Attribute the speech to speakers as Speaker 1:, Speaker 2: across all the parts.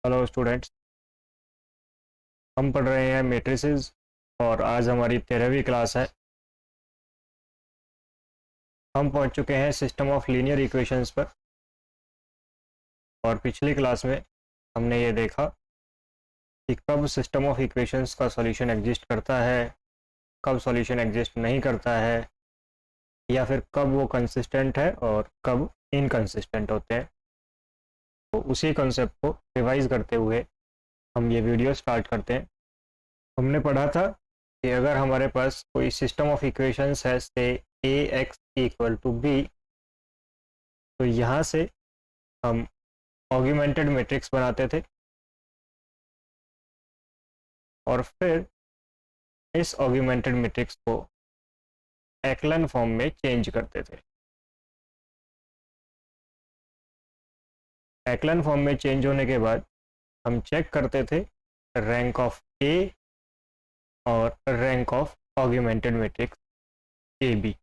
Speaker 1: Hello students, हम पढ़ रहे हैं मैट्रिसेस और आज हमारी 13वीं क्लास है। हम पहुंच चुके हैं सिस्टम ऑफ लीनियर इक्वेशंस पर। और पिछली क्लास में हमने ये देखा कि कब सिस्टम ऑफ इक्वेशंस का सॉल्यूशन एग्जिस्ट करता है, कब सॉल्यूशन एग्जिस्ट नहीं करता है, या फिर कब वो कंसिस्टेंट है और कब इनकंसिस्टेंट होते हैं। तो उसी कॉन्सेप्ट को रिवाइज करते हुए हम ये वीडियो स्टार्ट करते हैं। हमने पढ़ा था कि अगर हमारे पास कोई सिस्टम ऑफ इक्वेशंस है से ए एक्स इक्वल टू बी, तो यहाँ से हम ऑग्यूमेंटेड मैट्रिक्स बनाते थे और फिर इस ऑग्यूमेंटेड मैट्रिक्स को एक्लन फॉर्म में चेंज करते थे। एक्लन फॉर्म में चेंज होने के बाद हम चेक करते थे रैंक ऑफ ए और rank of augmented matrix A B.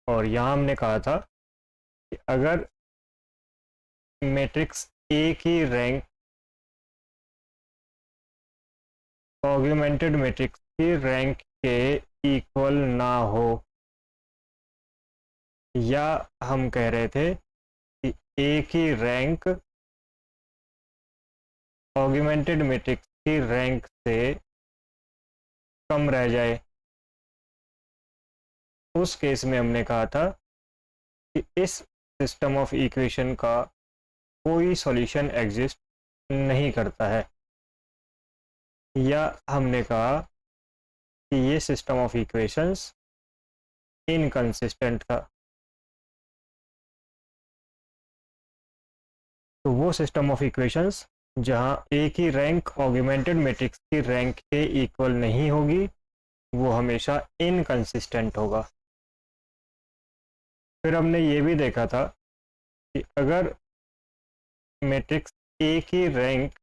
Speaker 1: और यहाँ हमने कहा था कि अगर मैट्रिक्स ए की रैंक ऑग्यूमेंटेड मैट्रिक्स की रैंक के इक्वल ना हो, या हम कह रहे थे कि ए की रैंक ऑग्यूमेंटेड मैट्रिक्स की रैंक से कम रह जाए, उस केस में हमने कहा था कि इस सिस्टम ऑफ इक्वेशन का कोई सॉल्यूशन एग्जिस्ट नहीं करता है, या हमने कहा कि ये सिस्टम ऑफ इक्वेशंस इनकंसिस्टेंट था। तो वो सिस्टम ऑफ इक्वेशंस जहाँ ए की रैंक ऑग्यूमेंटेड मैट्रिक्स की रैंक के इक्वल नहीं होगी, वो हमेशा इनकंसिस्टेंट होगा। फिर हमने ये भी देखा था कि अगर मैट्रिक्स ए की रैंक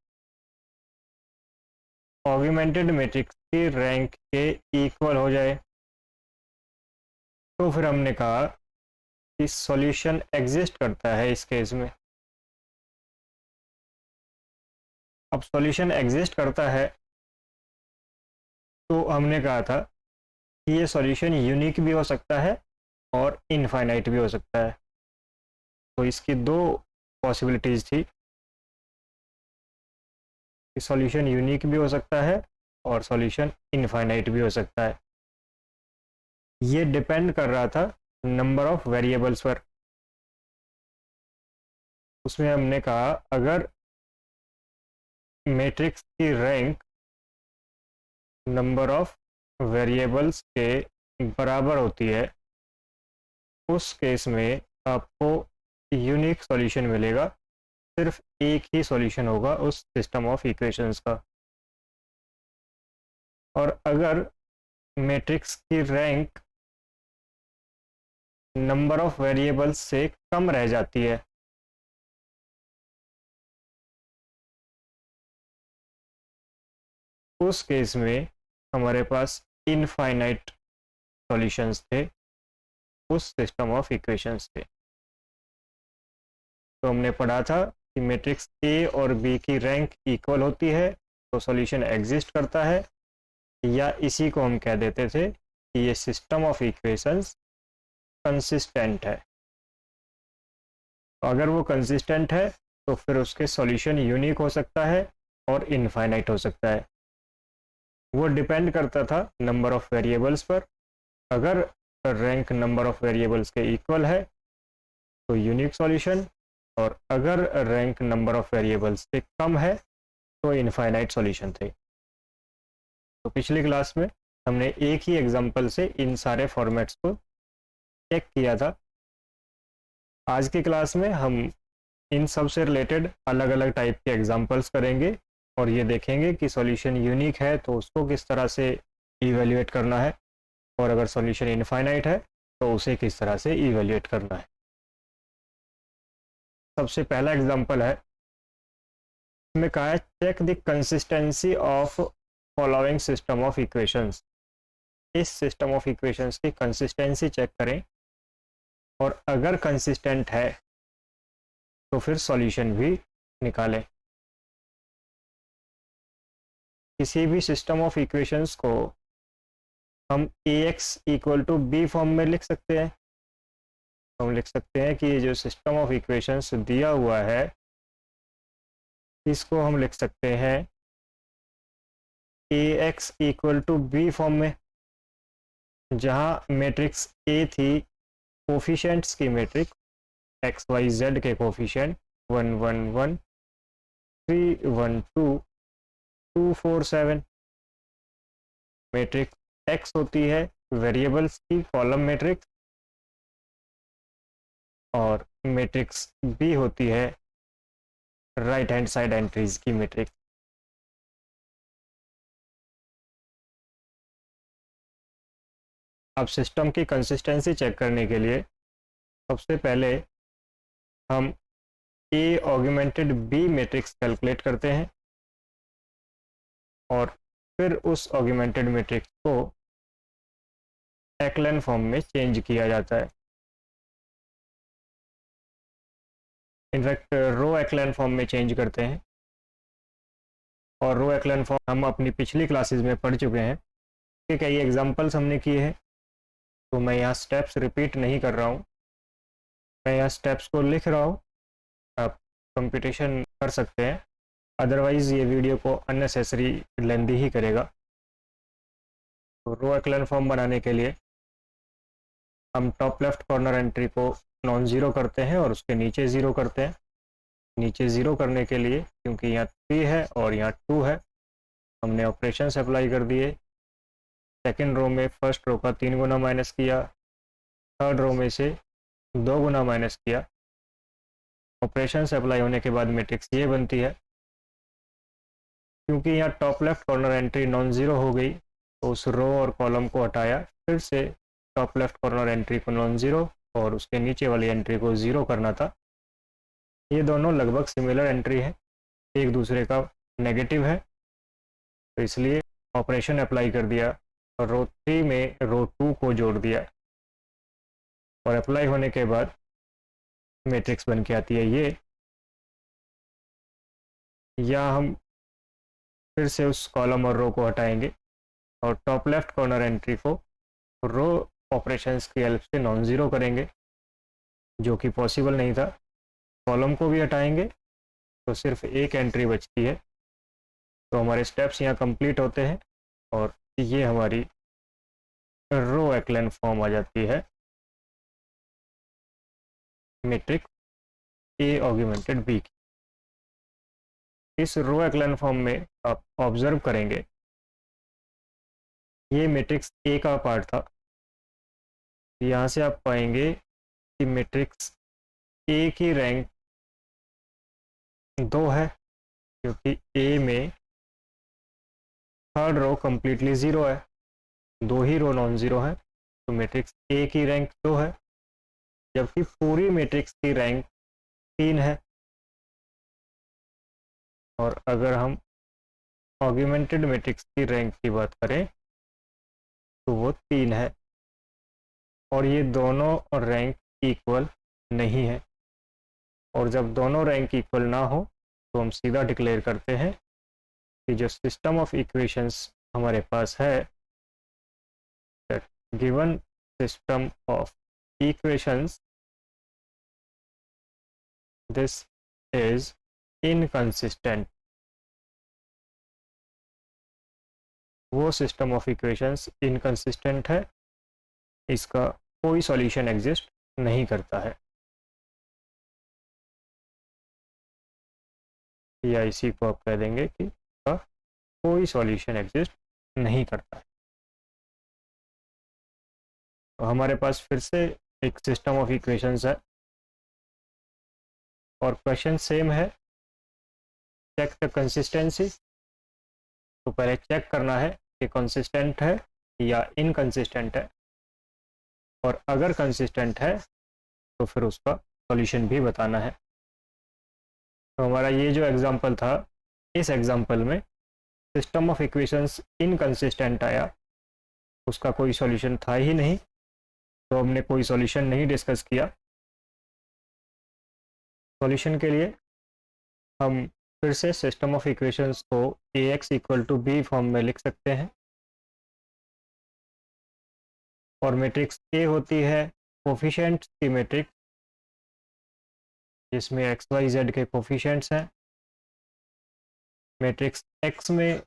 Speaker 1: ऑग्यूमेंटेड मैट्रिक्स की रैंक के इक्वल हो जाए, तो फिर हमने कहा कि सॉल्यूशन एग्जिस्ट करता है इस केस में। अब सॉल्यूशन एग्जिस्ट करता है तो हमने कहा था कि ये सॉल्यूशन यूनिक भी हो सकता है और इनफाइनाइट भी हो सकता है। तो इसकी दो पॉसिबिलिटीज़ थी कि सॉल्यूशन यूनिक भी हो सकता है और सॉल्यूशन इनफाइनाइट भी हो सकता है। ये डिपेंड कर रहा था नंबर ऑफ वेरिएबल्स पर। उसमें हमने कहा अगर मैट्रिक्स की रैंक नंबर ऑफ वेरिएबल्स के बराबर होती है, उस केस में आपको यूनिक सॉल्यूशन मिलेगा। सिर्फ एक ही सॉल्यूशन होगा उस सिस्टम ऑफ इक्वेशंस का। और अगर मैट्रिक्स की रैंक नंबर ऑफ वेरिएबल्स से कम रह जाती है, उस केस में हमारे पास इनफाइनाइट सॉल्यूशंस थे उस सिस्टम ऑफ इक्वेशंस के। तो हमने पढ़ा था कि मैट्रिक्स ए और बी की रैंक इक्वल होती है तो सॉल्यूशन एग्जिस्ट करता है, या इसी को हम कह देते थे कि ये सिस्टम ऑफ इक्वेशंस कंसिस्टेंट है। तो अगर वो कंसिस्टेंट है तो फिर उसके सॉल्यूशन यूनिक हो सकता है और इनफाइनाइट हो सकता है। वो डिपेंड करता था नंबर ऑफ वेरिएबल्स पर। अगर रैंक नंबर ऑफ वेरिएबल्स के इक्वल है तो यूनिक सॉल्यूशन, और अगर रैंक नंबर ऑफ वेरिएबल्स से कम है तो इनफाइनाइट सॉल्यूशन थे। तो पिछली क्लास में हमने एक ही एग्जांपल से इन सारे फॉर्मेट्स को चेक किया था। आज की क्लास में हम इन सब से रिलेटेड अलग अलग टाइप के एग्जांपल्स करेंगे और ये देखेंगे कि सॉल्यूशन यूनिक है तो उसको किस तरह से इवेल्युएट करना है, और अगर सॉल्यूशन इनफाइनाइट है तो उसे किस तरह से इवेल्युएट करना है। सबसे पहला एग्जांपल है, इसमें कहा है check the consistency of following system of equations. इस सिस्टम ऑफ इक्वेशंस की कंसिस्टेंसी चेक करें और अगर कंसिस्टेंट है तो फिर सॉल्यूशन भी निकालें। किसी भी सिस्टम ऑफ इक्वेशंस को हम Ax equal to B form में लिख सकते हैं। हम लिख सकते हैं कि ये जो सिस्टम ऑफ इक्वेशंस दिया हुआ है इसको हम लिख सकते हैं Ax equal to B form में, जहाँ मैट्रिक्स A थी कोफिशिएंट्स की मैट्रिक्स एक्स वाई जेड के कोफिशिएंट 1 1 1 3 1 2 2 4 7। मैट्रिक्स एक्स होती है वेरिएबल्स की कॉलम मैट्रिक्स और मैट्रिक्स बी होती है राइट हैंड साइड एंट्रीज की मैट्रिक्स। अब सिस्टम की कंसिस्टेंसी चेक करने के लिए सबसे पहले हम A augmented B matrix calculate करते हैं और फिर उस ऑगमेंटेड मैट्रिक्स को एक्लेन फॉर्म में चेंज किया जाता है। इनफैक्ट रो एक्लेन फॉर्म में चेंज करते हैं और रो एक्लेन फॉर्म हम अपनी पिछली क्लासेस में पढ़ चुके हैं कि कई एग्जांपल्स हमने किए हैं, तो मैं यहाँ स्टेप्स रिपीट नहीं कर रहा हूँ। मैं यहाँ स्टेप्स को लिख रहा हूँ, आप कंप्यूटेशन कर सकते हैं, अदरवाइज़ ये वीडियो को अननेसेसरी लेंदी ही करेगा। तो रो एक्लेन फॉर्म बनाने के लिए हम टॉप लेफ्ट कॉर्नर एंट्री को नॉन ज़ीरो करते हैं और उसके नीचे ज़ीरो करते हैं। नीचे ज़ीरो करने के लिए क्योंकि यहाँ 3 है और यहाँ 2 है, हमने ऑपरेशंस अप्लाई कर दिए। सेकेंड रो में फर्स्ट रो का 3 गुना माइनस किया, थर्ड रो में से 2 गुना माइनस किया। ऑपरेशंस अप्लाई होने के बाद मैट्रिक्स ये बनती है। क्योंकि यहाँ top left corner entry non zero हो गई तो उस रो और कॉलम को हटाया, फिर से टॉप लेफ्ट कॉर्नर एंट्री को नॉन ज़ीरो और उसके नीचे वाली एंट्री को ज़ीरो करना था। ये दोनों लगभग सिमिलर एंट्री है, एक दूसरे का नेगेटिव है, तो इसलिए ऑपरेशन अप्लाई कर दिया और रो 3 में रो 2 को जोड़ दिया और अप्लाई होने के बाद मैट्रिक्स बन के आती है ये। या हम फिर से उस कॉलम और रो को हटाएंगे और टॉप लेफ्ट कॉर्नर एंट्री को रो ऑपरेशंस की हेल्प से नॉन ज़ीरो करेंगे, जो कि पॉसिबल नहीं था। कॉलम को भी हटाएंगे तो सिर्फ एक एंट्री बचती है। तो हमारे स्टेप्स यहाँ कंप्लीट होते हैं और ये हमारी रो एक्लेन फॉर्म आ जाती है मैट्रिक्स A ऑगमेंटेड B की। इस रो एक्लेन फॉर्म में आप ऑब्जर्व करेंगे ये मैट्रिक्स A का पार्ट था। यहाँ से आप पाएंगे कि मैट्रिक्स A की रैंक 2 है, क्योंकि A में थर्ड रो कम्प्लीटली ज़ीरो है, 2 ही रो नॉन ज़ीरो है, तो मैट्रिक्स A की रैंक 2 है, जबकि पूरी मैट्रिक्स की रैंक 3 है। और अगर हम ऑगमेंटेड मैट्रिक्स की रैंक की बात करें तो वो 3 है और ये दोनों रैंक इक्वल नहीं है। और जब दोनों रैंक इक्वल ना हो तो हम सीधा डिक्लेयर करते हैं कि जो सिस्टम ऑफ इक्वेशंस हमारे पास है, that given system of equations this is inconsistent. वो सिस्टम ऑफ इक्वेशंस इनकंसिस्टेंट है, इसका कोई सॉल्यूशन एग्जिस्ट नहीं करता है, या इसी को आप कह देंगे कि इसका कोई सॉल्यूशन एग्जिस्ट नहीं करता है। तो हमारे पास फिर से एक सिस्टम ऑफ इक्वेशंस है और क्वेश्चन सेम है, चेक द कंसिस्टेंसी। तो पहले चेक करना है कि कंसिस्टेंट है या इनकंसिस्टेंट है, और अगर कंसिस्टेंट है तो फिर उसका सॉल्यूशन भी बताना है। तो हमारा ये जो एग्जांपल था, इस एग्जांपल में सिस्टम ऑफ इक्वेशंस इनकंसिस्टेंट आया, उसका कोई सॉल्यूशन था ही नहीं, तो हमने कोई सॉल्यूशन नहीं डिस्कस किया। सॉल्यूशन के लिए हम फिर से सिस्टम ऑफ इक्वेशंस को Ax equal to B form में लिख सकते हैं, और मैट्रिक्स ए होती है कोफिशिएंट्स की मैट्रिक्स, जिसमें एक्स वाई जेड के कोफिशिएंट्स हैं। मैट्रिक्स एक्स में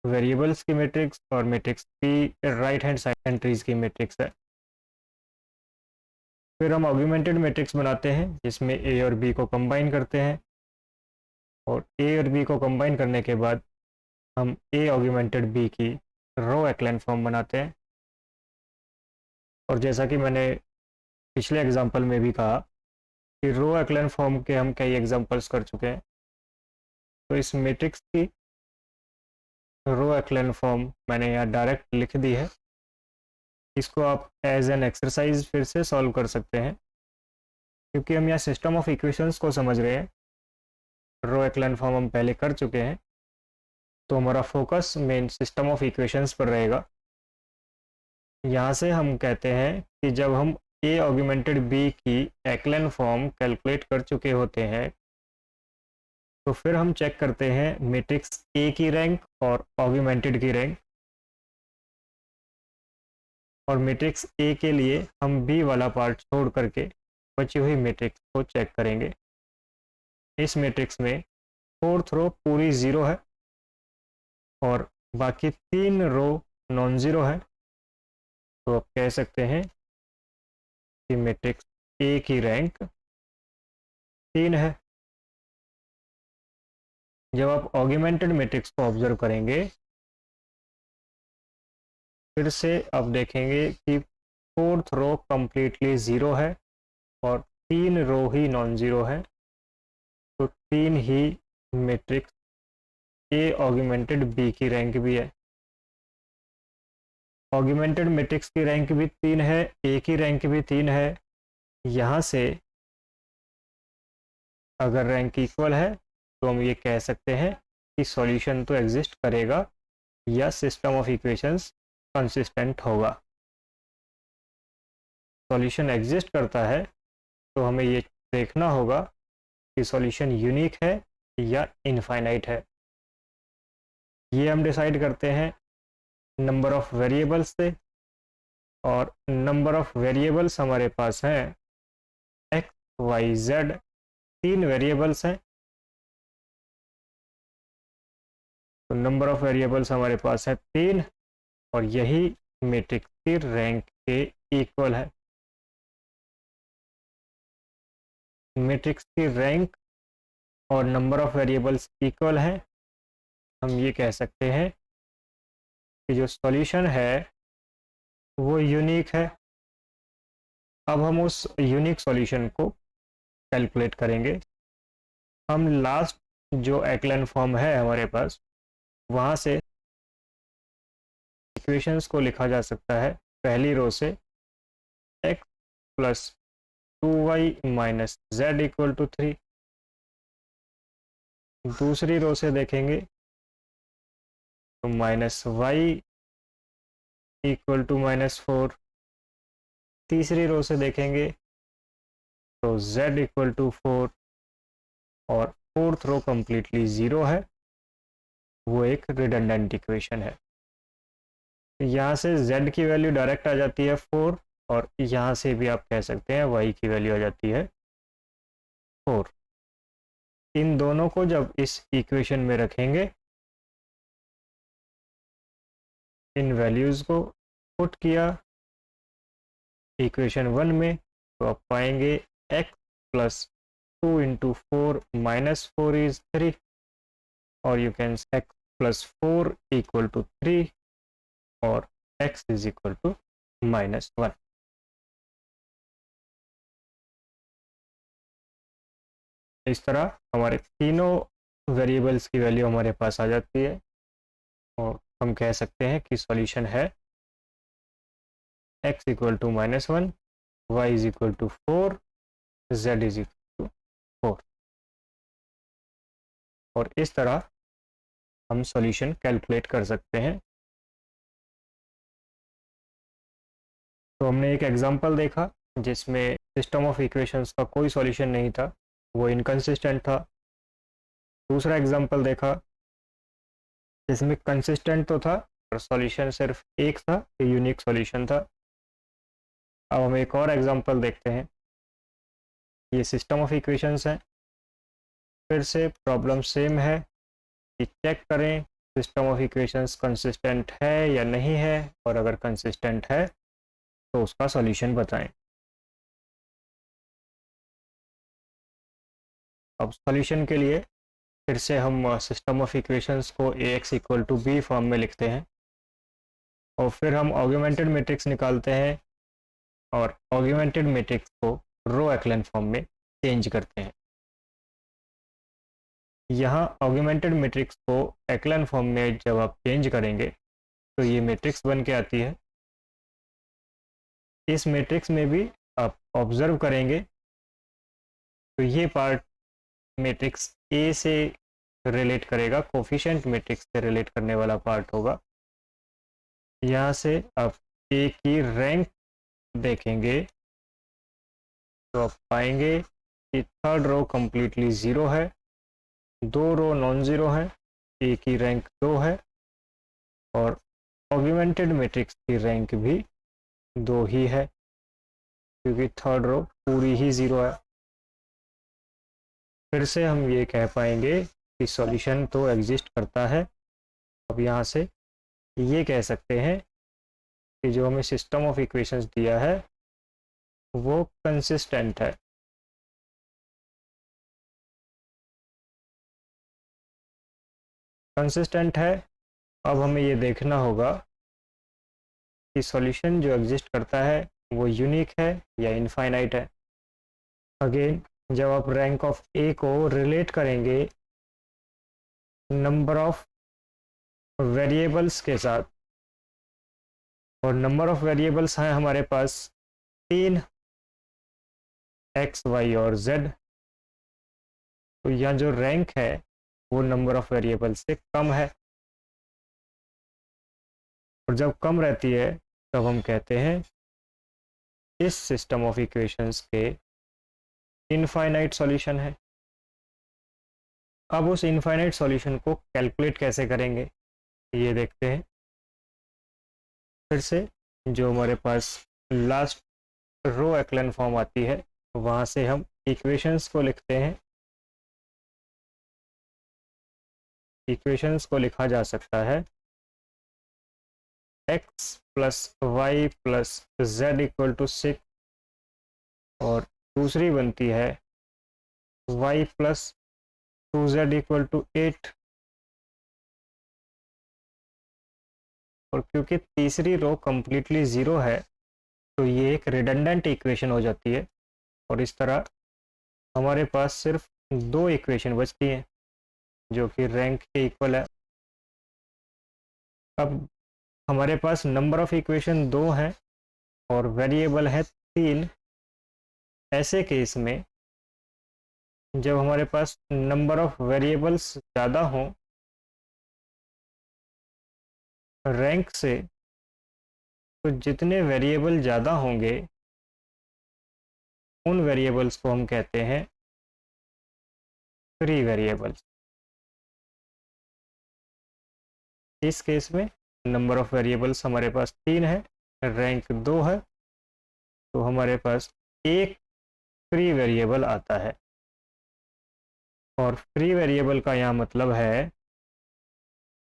Speaker 1: वेरिएबल्स की मैट्रिक्स, और matrix B right hand side entries की मैट्रिक्स है। फिर हम ऑगमेंटेड मैट्रिक्स बनाते हैं, जिसमें ए और बी को कंबाइन करते हैं, और ए और बी को कंबाइन करने के बाद हम ए ऑगमेंटेड बी की रो एक्लेन फॉर्म बनाते हैं। और जैसा कि मैंने पिछले एग्जांपल में भी कहा कि रो एक्लेन फॉर्म के हम कई एग्जांपल्स कर चुके हैं, तो इस मैट्रिक्स की रो एक्लेन फॉर्म मैंने यहाँ डायरेक्ट लिख दी है। इसको आप एज एन एक्सरसाइज फिर से सॉल्व कर सकते हैं, क्योंकि हम यहाँ सिस्टम ऑफ इक्वेशंस को समझ रहे हैं। रो एक्लेन फॉर्म हम पहले कर चुके हैं, तो हमारा focus main system of equations पर रहेगा। यहाँ से हम कहते हैं कि जब हम ए ऑगमेंटेड बी की एक्लेन फॉर्म कैलकुलेट कर चुके होते हैं, तो फिर हम चेक करते हैं मैट्रिक्स ए की रैंक और ऑगमेंटेड की रैंक, और मैट्रिक्स ए के लिए हम बी वाला पार्ट छोड़ करके बची हुई मैट्रिक्स को चेक करेंगे। इस मैट्रिक्स में फोर्थ रो पूरी ज़ीरो है और बाकी 3 रो नॉन ज़ीरो है, तो आप कह सकते हैं कि मैट्रिक्स ए की रैंक 3 है। जब आप ऑगमेंटेड मैट्रिक्स को ऑब्जर्व करेंगे, फिर से आप देखेंगे कि फोर्थ रो कंप्लीटली ज़ीरो है और 3 रो ही नॉन ज़ीरो है, तो 3 ही मैट्रिक्स ए ऑगमेंटेड बी की रैंक भी है। ऑगमेंटेड मैट्रिक्स की रैंक भी 3 है, ए की रैंक भी 3 है। यहाँ से अगर रैंक इक्वल है तो हम ये कह सकते हैं कि सॉल्यूशन तो एग्जिस्ट करेगा या सिस्टम ऑफ इक्वेशंस कंसिस्टेंट होगा। सॉल्यूशन एग्जिस्ट करता है तो हमें ये देखना होगा कि सॉल्यूशन यूनिक है या इनफाइनाइट है। ये हम डिसाइड करते हैं नंबर ऑफ वेरिएबल्स से, और नंबर ऑफ वेरिएबल्स हमारे पास हैं एक्स वाई जेड, 3 वेरिएबल्स हैं, तो नंबर ऑफ वेरिएबल्स हमारे पास है 3, और यही मैट्रिक्स की रैंक के इक्वल है। मैट्रिक्स की रैंक और नंबर ऑफ वेरिएबल्स इक्वल है, हम ये कह सकते हैं कि जो सॉल्यूशन है वो यूनिक है। अब हम उस यूनिक सॉल्यूशन को कैलकुलेट करेंगे। हम लास्ट जो एक्लेन फॉर्म है हमारे पास, वहाँ से इक्वेशंस को लिखा जा सकता है। पहली रो से x plus 2y minus z equal to 3, दूसरी रो से देखेंगे तो माइनस वाई इक्वल टू -4, तीसरी रो से देखेंगे तो z इक्वल टू 4, और फोर्थ रो कंप्लीटली ज़ीरो है, वो एक रिडंडेंट इक्वेशन है। यहाँ से z की वैल्यू डायरेक्ट आ जाती है 4, और यहाँ से भी आप कह सकते हैं y की वैल्यू आ जाती है 4। इन दोनों को जब इस इक्वेशन में रखेंगे, इन वैल्यूज़ को पुट किया इक्वेशन 1 में, तो आप पाएंगे x plus 2 into 4 minus 4 is 3, और you can x plus 4 equal to 3, और x इज इक्वल टू -1। इस तरह हमारे तीनों वेरिएबल्स की वैल्यू हमारे पास आ जाती है, और हम कह सकते हैं कि सॉल्यूशन है x equal to -1, y is equal to 4, z is equal to 4, और इस तरह हम सॉल्यूशन कैलकुलेट कर सकते हैं। तो हमने एक एग्जांपल देखा जिसमें सिस्टम ऑफ इक्वेशंस का कोई सॉल्यूशन नहीं था, वो इनकंसिस्टेंट था। दूसरा एग्जांपल देखा जिसमें कंसिस्टेंट तो था और सॉल्यूशन सिर्फ एक था, यूनिक सॉल्यूशन था। अब हम एक और एग्जांपल देखते हैं। ये सिस्टम ऑफ इक्वेशंस है। फिर से प्रॉब्लम सेम है कि चेक करें सिस्टम ऑफ इक्वेशंस कंसिस्टेंट है या नहीं है, और अगर कंसिस्टेंट है तो उसका सॉल्यूशन बताएं। अब सॉल्यूशन के लिए फिर से हम सिस्टम ऑफ इक्वेशंस को ax equal to B form में लिखते हैं, और फिर हम ऑगमेंटेड मैट्रिक्स निकालते हैं और ऑगमेंटेड मैट्रिक्स को रो एक्लन फॉर्म में चेंज करते हैं। यहाँ ऑगमेंटेड मैट्रिक्स को एक्लन फॉर्म में जब आप चेंज करेंगे तो ये मैट्रिक्स बन के आती है। इस मैट्रिक्स में भी आप ऑब्जर्व करेंगे तो ये पार्ट मैट्रिक्स ए से रिलेट करेगा, कोफिशिएंट मैट्रिक्स से रिलेट करने वाला पार्ट होगा। यहाँ से आप ए की रैंक देखेंगे तो आप पाएंगे कि थर्ड रो कंप्लीटली ज़ीरो है, दो रो नॉन ज़ीरो है, ए की रैंक 2 है और ऑगमेंटेड मैट्रिक्स की रैंक भी 2 ही है, क्योंकि थर्ड रो पूरी ही ज़ीरो है। फिर से हम ये कह पाएंगे कि सॉल्यूशन तो एग्जिस्ट करता है। अब यहाँ से ये कह सकते हैं कि जो हमें सिस्टम ऑफ इक्वेशंस दिया है वो कंसिस्टेंट है। कंसिस्टेंट है। अब हमें ये देखना होगा कि सॉल्यूशन जो एग्जिस्ट करता है वो यूनिक है या इनफाइनाइट है। अगेन जब आप रैंक ऑफ ए को रिलेट करेंगे नंबर ऑफ वेरिएबल्स के साथ, और नंबर ऑफ वेरिएबल्स हैं हमारे पास 3 x, y और z, तो यहाँ जो रैंक है वो नंबर ऑफ वेरिएबल्स से कम है, और जब कम रहती है तब हम कहते हैं इस सिस्टम ऑफ इक्वेशंस के इनफाइनाइट सॉल्यूशन है। अब उस इनफाइनाइट सॉल्यूशन को कैलकुलेट कैसे करेंगे ये देखते हैं। फिर से जो हमारे पास लास्ट रो एक्लन फॉर्म आती है वहाँ से हम इक्वेशंस को लिखते हैं। इक्वेशंस को लिखा जा सकता है x plus y plus z equal to 6, और दूसरी बनती है y plus 2z equal to 8, और क्योंकि तीसरी रो कंप्लीटली ज़ीरो है तो ये एक रिडंडेंट इक्वेशन हो जाती है, और इस तरह हमारे पास सिर्फ 2 इक्वेशन बचती हैं जो कि रैंक के इक्वल है। अब हमारे पास नंबर ऑफ इक्वेशन 2 हैं और वेरिएबल है 3। ऐसे केस में जब हमारे पास नंबर ऑफ वेरिएबल्स ज़्यादा हों रैंक से, तो जितने वेरिएबल ज़्यादा होंगे उन वेरिएबल्स को हम कहते हैं फ्री वेरिएबल्स। इस केस में नंबर ऑफ वेरिएबल्स हमारे पास 3 है, रैंक 2 है, तो हमारे पास एक फ्री वेरिएबल आता है। और फ्री वेरिएबल का यहाँ मतलब है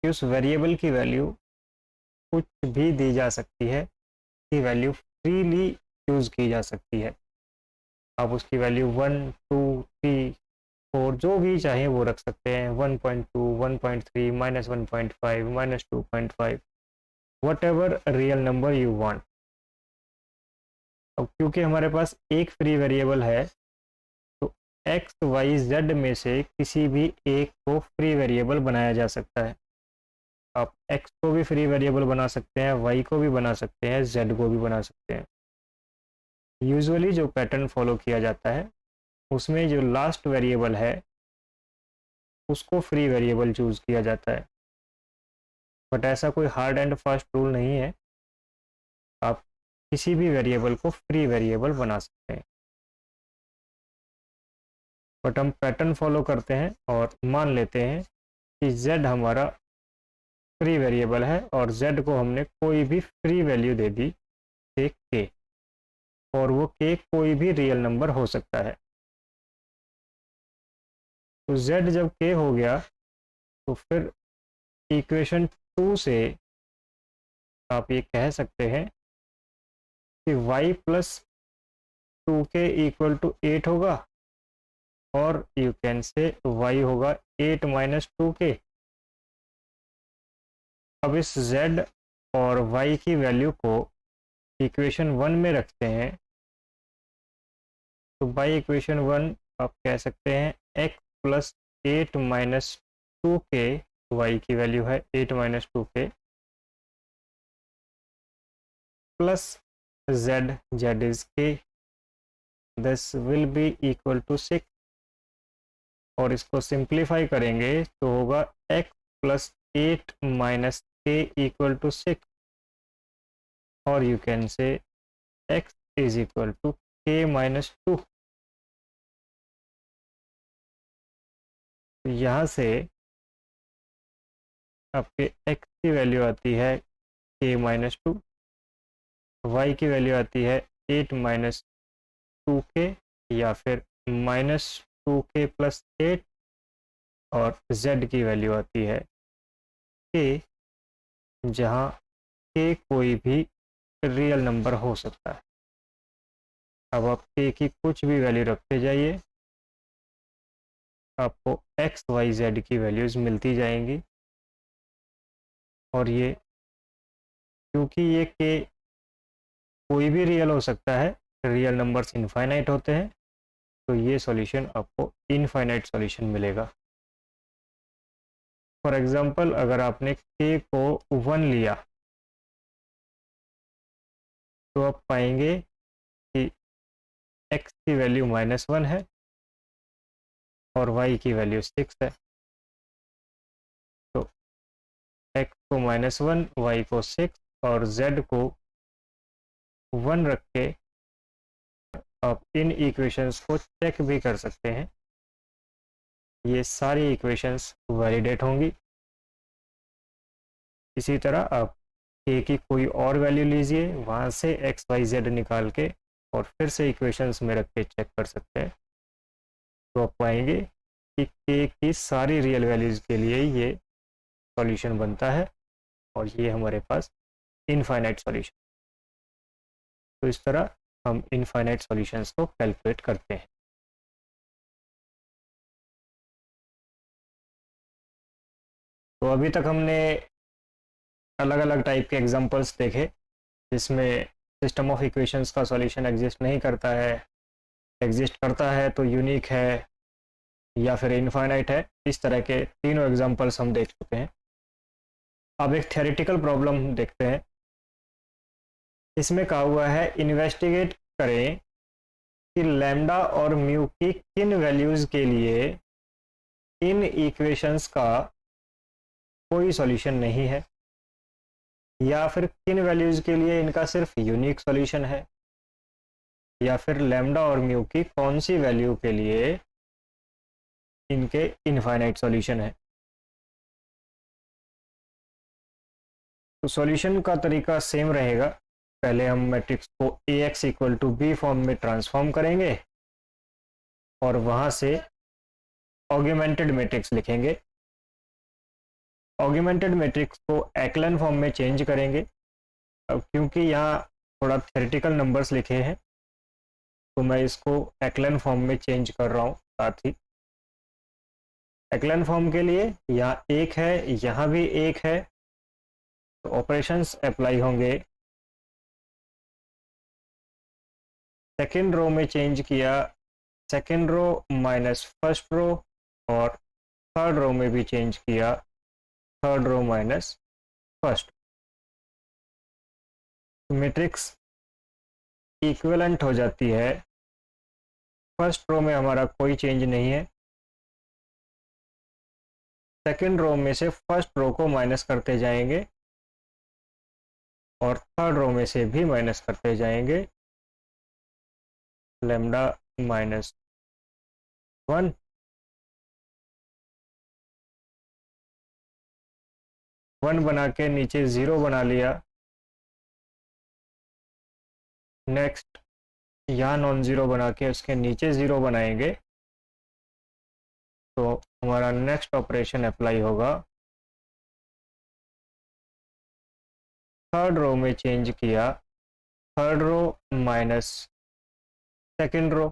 Speaker 1: कि उस वेरिएबल की वैल्यू कुछ भी दी जा सकती है, की वैल्यू फ्रीली यूज़ की जा सकती है। आप उसकी वैल्यू 1, 2, 3, 4 जो भी चाहें वो रख सकते हैं, 1.2, 1.3, -1.5, -2.5, what ever real number you want. अब क्योंकि हमारे पास एक फ्री वेरिएबल है तो एक्स वाई जेड में से किसी भी एक को फ्री वेरिएबल बनाया जा सकता है। आप x को भी फ्री वेरिएबल बना सकते हैं, y को भी बना सकते हैं, z को भी बना सकते हैं। यूजुअली जो पैटर्न फॉलो किया जाता है उसमें जो लास्ट वेरिएबल है उसको फ्री वेरिएबल चूज़ किया जाता है, बट ऐसा कोई हार्ड एंड फास्ट रूल नहीं है। आप किसी भी वेरिएबल को फ्री वेरिएबल बना सकते हैं। बट हम पैटर्न फॉलो करते हैं और मान लेते हैं कि z हमारा फ्री वेरिएबल है और z को हमने कोई भी फ्री वैल्यू दे दी से k, और वो k कोई भी रियल नंबर हो सकता है। तो z जब k हो गया तो फिर इक्वेशन 2 से आप ये कह सकते हैं कि y plus 2k equal to 8 होगा, और यू कैन से y होगा 8 माइनस 2k। अब इस z और y की वैल्यू को इक्वेशन 1 में रखते हैं, तो बाई इक्वेशन 1 आप कह सकते हैं x plus 8 minus 2k, y की वैल्यू है 8 minus 2k, plus z, z is k, this will be equal to 6, और इसको सिंप्लीफाई करेंगे तो होगा x plus 8 minus k equal to 6, और you can say x is equal to k minus 2। तो यहाँ से आपके x की वैल्यू आती है k माइनस 2, y की वैल्यू आती है 8 माइनस 2k या फिर माइनस 2k प्लस 8, और z की वैल्यू आती है k, जहाँ k कोई भी रियल नंबर हो सकता है। अब आप k की कुछ भी वैल्यू रखते जाइए, आपको x y z की वैल्यूज़ मिलती जाएंगी, और ये क्योंकि ये k कोई भी रियल हो सकता है, रियल नंबर्स इनफाइनाइट होते हैं, तो ये सॉल्यूशन आपको इनफाइनाइट सॉल्यूशन मिलेगा। फॉर एग्जांपल अगर आपने k को 1 लिया तो आप पाएंगे कि x की वैल्यू -1 है और y की वैल्यू 6 है। तो x को -1, y को 6 और z को 1 रख के आप इन इक्वेशंस को चेक भी कर सकते हैं, ये सारी इक्वेशंस वैलिडेट होंगी। इसी तरह आप k की कोई और वैल्यू लीजिए, वहाँ से x y z निकाल के और फिर से इक्वेशंस में रख के चेक कर सकते हैं, तो आप पाएंगे कि k की सारी रियल वैल्यूज़ के लिए ये सॉल्यूशन बनता है, और ये हमारे पास इनफाइनाइट सॉल्यूशन। तो इस तरह हम इनफाइनाइट सॉल्यूशंस को कैलकुलेट करते हैं। तो अभी तक हमने अलग अलग टाइप के एग्जांपल्स देखे जिसमें सिस्टम ऑफ इक्वेशंस का सॉल्यूशन एग्जिस्ट नहीं करता है, एग्जिस्ट करता है तो यूनिक है या फिर इनफाइनाइट है। इस तरह के तीनों एग्जांपल्स हम देख चुके हैं। अब एक थ्योरेटिकल प्रॉब्लम देखते हैं। इसमें कहा हुआ है इन्वेस्टिगेट करें कि लैम्डा और म्यू की किन वैल्यूज़ के लिए इन इक्वेशंस का कोई सॉल्यूशन नहीं है, या फिर किन वैल्यूज़ के लिए इनका सिर्फ यूनिक सॉल्यूशन है, या फिर लैम्डा और म्यू की कौन सी वैल्यू के लिए इनके इनफाइनाइट सॉल्यूशन है। तो सॉल्यूशन का तरीका सेम रहेगा। पहले हम मैट्रिक्स को Ax equal to B form में ट्रांसफॉर्म करेंगे और वहां से ऑगमेंटेड मैट्रिक्स लिखेंगे। ऑगमेंटेड मैट्रिक्स को एक्लन फॉर्म में चेंज करेंगे। अब क्योंकि यहाँ थोड़ा थ्योरेटिकल नंबर्स लिखे हैं तो मैं इसको एक्लन फॉर्म में चेंज कर रहा हूँ। साथ ही एक्लन फॉर्म के लिए यहाँ 1 है, यहाँ भी 1 है, तो ऑपरेशंस अप्लाई होंगे। सेकेंड रो में चेंज किया, second row minus first row, और थर्ड रो में भी चेंज किया, third row minus first. Matrix equivalent हो जाती है। फर्स्ट रो में हमारा कोई चेंज नहीं है, सेकेंड रो में से फर्स्ट रो को माइनस करते जाएंगे और थर्ड रो में से भी माइनस करते जाएंगे। लैम्डा माइनस 1, बना के नीचे 0 बना लिया। नेक्स्ट यहाँ नॉन ज़ीरो बना के उसके नीचे 0 बनाएंगे तो हमारा नेक्स्ट ऑपरेशन अप्लाई होगा। थर्ड रो में चेंज किया, third row minus second row,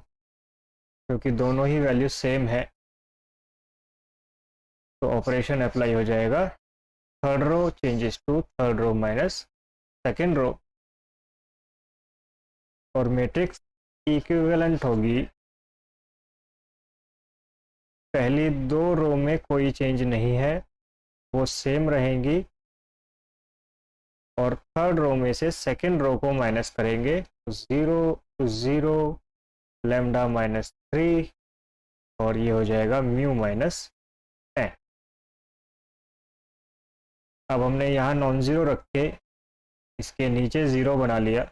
Speaker 1: क्योंकि दोनों ही वैल्यू सेम है तो ऑपरेशन अप्लाई हो जाएगा। Third row changes to third row minus second row, और मैट्रिक्स इक्विवेलेंट होगी। पहली 2 रो में कोई चेंज नहीं है, वो सेम रहेंगी, और थर्ड रो में से सेकेंड रो को माइनस करेंगे तो 0 0 लैम्डा माइनस 3, और ये हो जाएगा म्यू माइनस 10। अब हमने यहाँ नॉन ज़ीरो रख के इसके नीचे 0 बना लिया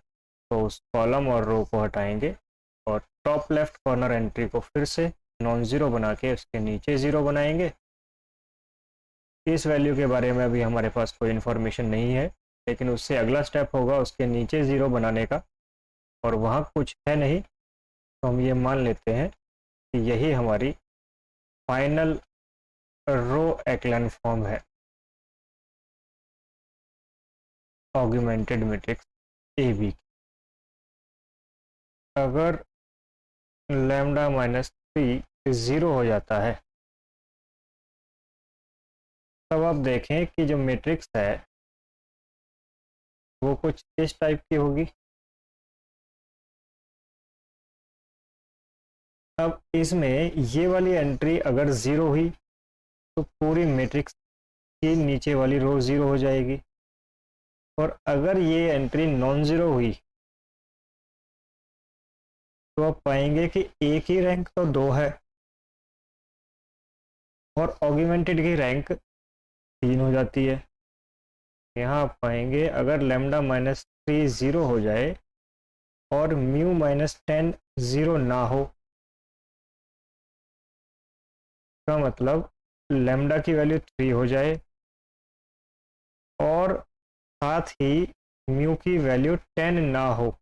Speaker 1: तो उस कॉलम और रो को हटाएंगे और टॉप लेफ्ट कॉर्नर एंट्री को फिर से नॉन ज़ीरो बना के उसके नीचे 0 बनाएंगे। इस वैल्यू के बारे में अभी हमारे पास कोई इन्फॉर्मेशन नहीं है, लेकिन उससे अगला स्टेप होगा उसके नीचे 0 बनाने का, और वहाँ कुछ है नहीं तो हम ये मान लेते हैं कि यही हमारी फाइनल रो एक्लन फॉर्म है ऑगमेंटेड मैट्रिक्स ए बी। अगर लैम्डा माइनस 3 0 हो जाता है तब आप देखें कि जो मैट्रिक्स है वो कुछ इस टाइप की होगी। अब इसमें ये वाली एंट्री अगर 0 हुई तो पूरी मैट्रिक्स की नीचे वाली रो 0 हो जाएगी, और अगर ये एंट्री नॉन ज़ीरो हुई तो आप पाएंगे कि एक ही रैंक तो 2 है और ऑगमेंटेड की रैंक 3 हो जाती है। यहाँ आप पाएंगे अगर लैम्डा माइनस 3 0 हो जाए और म्यू माइनस 10 0 ना हो, का मतलब लैम्डा की वैल्यू 3 हो जाए और साथ ही म्यू की वैल्यू 10 ना हो,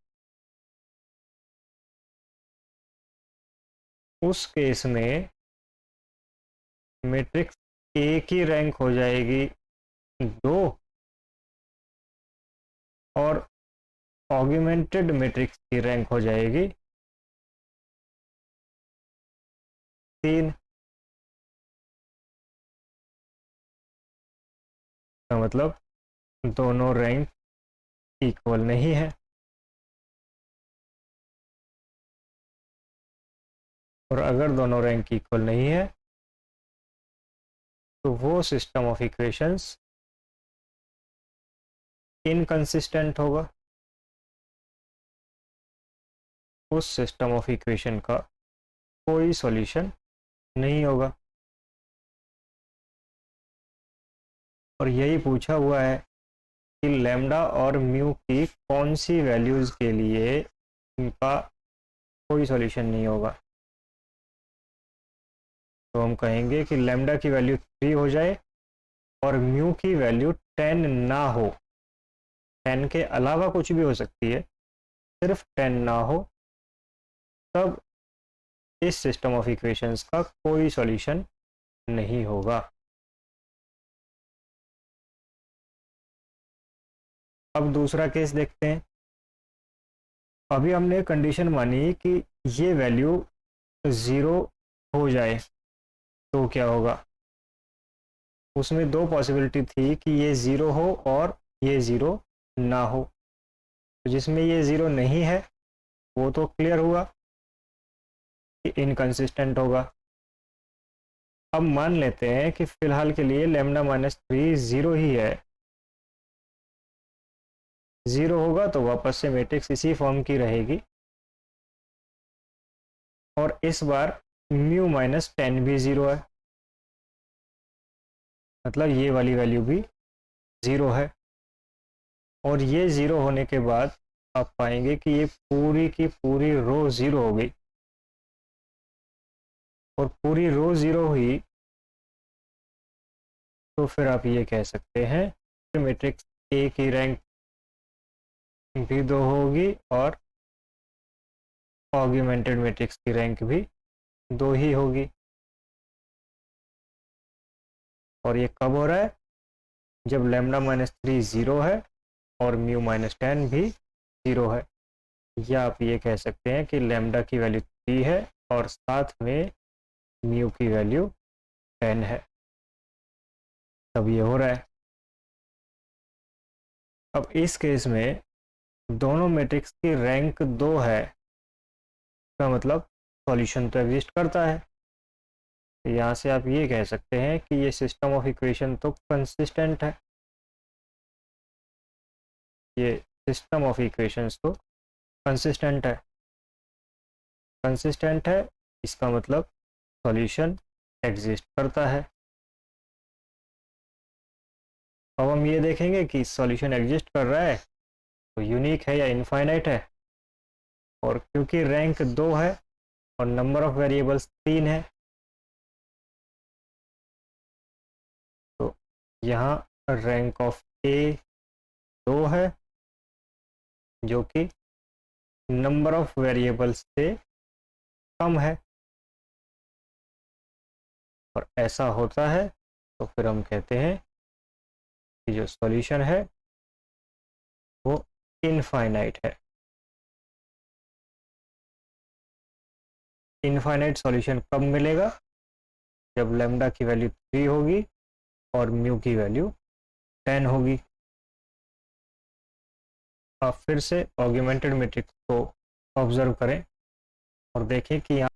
Speaker 1: उस केस में मैट्रिक्स ए की रैंक हो जाएगी 2 और ऑगमेंटेड मैट्रिक्स की रैंक हो जाएगी 3। का मतलब दोनों रैंक इक्वल नहीं है, और अगर दोनों रैंक इक्वल नहीं है तो वो सिस्टम ऑफ इक्वेशंस इनकंसिस्टेंट होगा। उस सिस्टम ऑफ इक्वेशन का कोई सॉल्यूशन नहीं होगा। और यही पूछा हुआ है कि लैम्डा और म्यू की कौन सी वैल्यूज़ के लिए इनका कोई सॉल्यूशन नहीं होगा। तो हम कहेंगे कि लैम्डा की वैल्यू 3 हो जाए और म्यू की वैल्यू 10 ना हो, 10 के अलावा कुछ भी हो सकती है, सिर्फ 10 ना हो, तब इस सिस्टम ऑफ इक्वेशंस का कोई सॉल्यूशन नहीं होगा। अब दूसरा केस देखते हैं। अभी हमने कंडीशन मानी कि ये वैल्यू 0 हो जाए तो क्या होगा। उसमें 2 पॉसिबिलिटी थी कि ये 0 हो और ये 0 ना हो, तो जिसमें ये 0 नहीं है वो तो क्लियर हुआ कि इनकंसिस्टेंट होगा। अब मान लेते हैं कि फिलहाल के लिए लैम्डा माइनस 3 0 ही है। 0 होगा तो वापस से मैट्रिक्स इसी फॉर्म की रहेगी, और इस बार म्यू माइनस 10 भी 0 है, मतलब ये वाली वैल्यू भी 0 है। और ये 0 होने के बाद आप पाएंगे कि ये पूरी की पूरी रो 0 हो गई। और पूरी रो 0 हुई तो फिर आप ये कह सकते हैं कि मैट्रिक्स ए की रैंक भी 2 होगी और ऑगमेंटेड मैट्रिक्स की रैंक भी 2 ही होगी। और ये कब हो रहा है? जब लैम्डा माइनस 3 0 है और म्यू माइनस 10 भी 0 है। या आप ये कह सकते हैं कि लैम्डा की वैल्यू 3 है और साथ में म्यू की वैल्यू 10 है, तब ये हो रहा है। अब इस केस में दोनों मैट्रिक्स की रैंक 2 है, का मतलब सॉल्यूशन तो एग्जिस्ट करता है। तो यहाँ से आप ये कह सकते हैं कि ये सिस्टम ऑफ इक्वेशन तो कंसिस्टेंट है। ये सिस्टम ऑफ इक्वेशंस तो कंसिस्टेंट है। कंसिस्टेंट है इसका मतलब सॉल्यूशन एग्जिस्ट करता है। अब हम ये देखेंगे कि सॉल्यूशन एग्जिस्ट कर रहा है तो यूनिक है या इनफाइनाइट है। और क्योंकि रैंक 2 है और नंबर ऑफ वेरिएबल्स 3 है तो यहाँ रैंक ऑफ ए 2 है जो कि नंबर ऑफ वेरिएबल्स से कम है। और ऐसा होता है तो फिर हम कहते हैं कि जो सॉल्यूशन है वो इनफाइनाइट है। इनफाइनाइट सॉल्यूशन कब मिलेगा? जब लैम्डा की वैल्यू 3 होगी और म्यू की वैल्यू 10 होगी। आप फिर से ऑगमेंटेड मैट्रिक्स को ऑब्जर्व करें और देखें कि यहाँ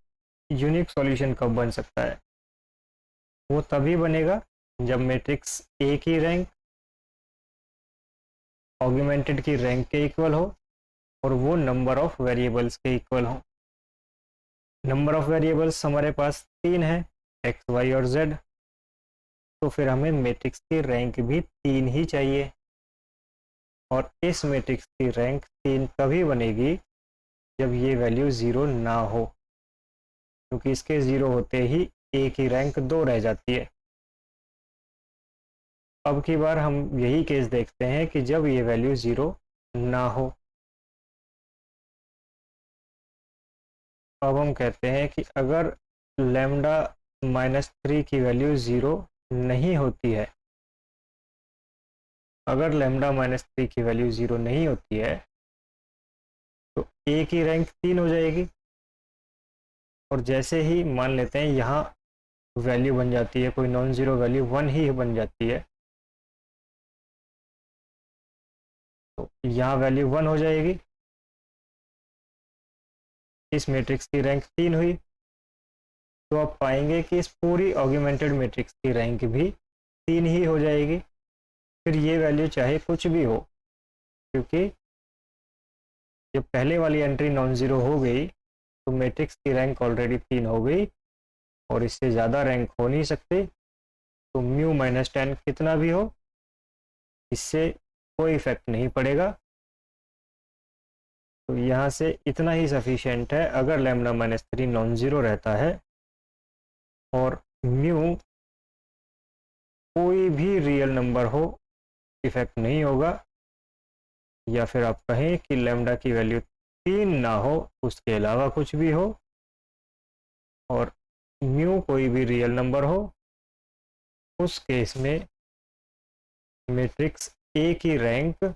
Speaker 1: यूनिक सॉल्यूशन कब बन सकता है। वो तभी बनेगा जब मैट्रिक्स ए की रैंक ऑगमेंटेड की रैंक के इक्वल हो और वो नंबर ऑफ वेरिएबल्स के इक्वल हो। नंबर ऑफ वेरिएबल्स हमारे पास 3 है, एक्स वाई और जेड, तो फिर हमें मैट्रिक्स की रैंक भी 3 ही चाहिए। और इस मैट्रिक्स की रैंक 3 तभी बनेगी जब ये वैल्यू 0 ना हो, क्योंकि इसके 0 होते ही ए की रैंक 2 रह जाती है। अब की बार हम यही केस देखते हैं कि जब ये वैल्यू 0 ना हो। अब हम कहते हैं कि अगर लैम्डा -3 की वैल्यू 0 नहीं होती है, अगर लैम्डा -3 की वैल्यू 0 नहीं होती है तो ए की रैंक 3 हो जाएगी। और जैसे ही मान लेते हैं यहाँ वैल्यू बन जाती है कोई नॉन ज़ीरो वैल्यू 1 ही बन जाती है, तो यहाँ वैल्यू 1 हो जाएगी। इस मैट्रिक्स की रैंक 3 हुई, तो आप पाएंगे कि इस पूरी ऑगमेंटेड मैट्रिक्स की रैंक भी 3 ही हो जाएगी। फिर ये वैल्यू चाहे कुछ भी हो, क्योंकि जब पहले वाली एंट्री नॉन ज़ीरो हो गई तो मैट्रिक्स की रैंक ऑलरेडी 3 हो गई और इससे ज़्यादा रैंक हो नहीं सकती। तो म्यू -10 कितना भी हो इससे कोई इफेक्ट नहीं पड़ेगा। तो यहाँ से इतना ही सफिशिएंट है। अगर लैम्डा -3 नॉन ज़ीरो रहता है और म्यू कोई भी रियल नंबर हो, इफेक्ट नहीं होगा। या फिर आप कहें कि लैम्डा की वैल्यू 3 ना हो, उसके अलावा कुछ भी हो, और म्यू कोई भी रियल नंबर हो, उस केस में मैट्रिक्स ए की रैंक